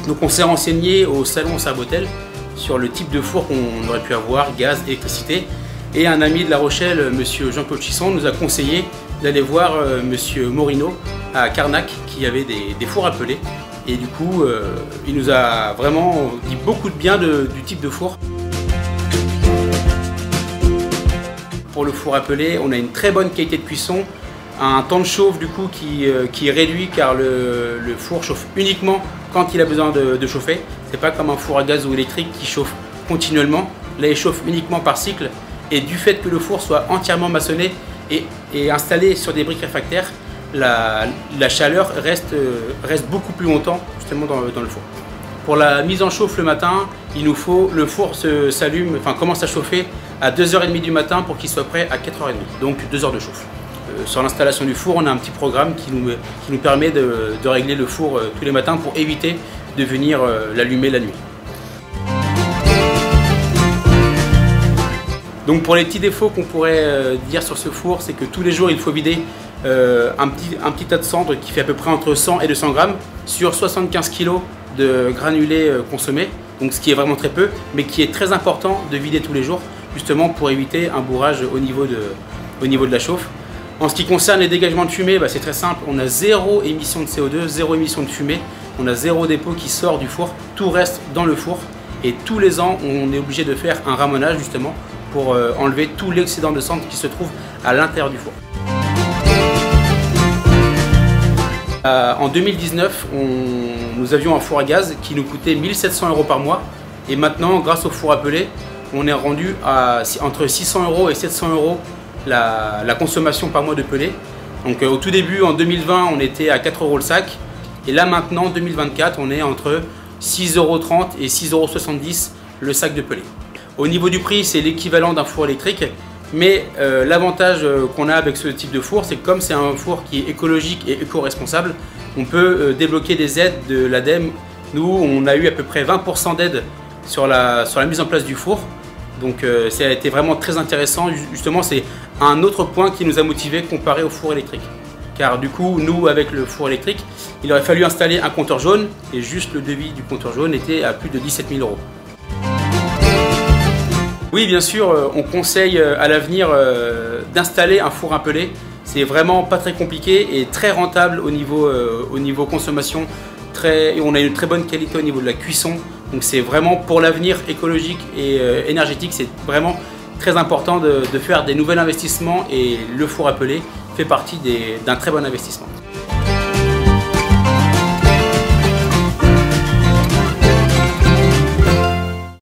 Donc on s'est renseigné au salon Sarbotel sur le type de four qu'on aurait pu avoir, gaz, électricité. Et un ami de La Rochelle, monsieur Jean-Claude Chisson, nous a conseillé d'aller voir monsieur Morino à Carnac qui avait des fours à peler. Et du coup, il nous a vraiment dit beaucoup de bien du type de four. Pour le four à peler, on a une très bonne qualité de cuisson, un temps de chauffe du coup qui est réduit car le four chauffe uniquement quand il a besoin de chauffer. C'est pas comme un four à gaz ou électrique qui chauffe continuellement. Là, il chauffe uniquement par cycle. Et du fait que le four soit entièrement maçonné et installé sur des briques réfractaires, la chaleur reste beaucoup plus longtemps justement dans le four. Pour la mise en chauffe le matin, le four commence à chauffer à 2h30 du matin pour qu'il soit prêt à 4h30, donc 2 heures de chauffe. Sur l'installation du four, on a un petit programme qui nous permet de régler le four tous les matins pour éviter de venir l'allumer la nuit. Donc pour les petits défauts qu'on pourrait dire sur ce four, c'est que tous les jours il faut vider un petit tas de cendres qui fait à peu près entre 100 et 200 grammes sur 75 kg de granulés consommés, donc ce qui est vraiment très peu, mais qui est très important de vider tous les jours, justement pour éviter un bourrage au niveau de la chauffe. En ce qui concerne les dégagements de fumée, c'est très simple, on a zéro émission de CO2, zéro émission de fumée, on a zéro dépôt qui sort du four, tout reste dans le four et tous les ans on est obligé de faire un ramonage justement pour enlever tout l'excédent de cendres qui se trouve à l'intérieur du four. En 2019, nous avions un four à gaz qui nous coûtait 1 700 € par mois et maintenant, grâce au four à peler, on est rendu à entre 600 € et 700 € la consommation par mois de pelé. Donc au tout début, en 2020, on était à 4 € le sac et là maintenant, en 2024, on est entre 6,30 € et 6,70 € le sac de pelé. Au niveau du prix, c'est l'équivalent d'un four électrique, mais l'avantage qu'on a avec ce type de four, c'est que comme c'est un four qui est écologique et éco-responsable, on peut débloquer des aides de l'ADEME. Nous, on a eu à peu près 20% d'aide sur la mise en place du four, donc ça a été vraiment très intéressant. Justement, c'est un autre point qui nous a motivés comparé au four électrique. Car du coup, nous, avec le four électrique, il aurait fallu installer un compteur jaune, et juste le devis du compteur jaune était à plus de 17 000 €. Oui, bien sûr, on conseille à l'avenir d'installer un four à peler. C'est vraiment pas très compliqué et très rentable au niveau consommation. On a une très bonne qualité au niveau de la cuisson. Donc c'est vraiment pour l'avenir écologique et énergétique, c'est vraiment très important de faire des nouveaux investissements et le four à peler fait partie d'un très bon investissement.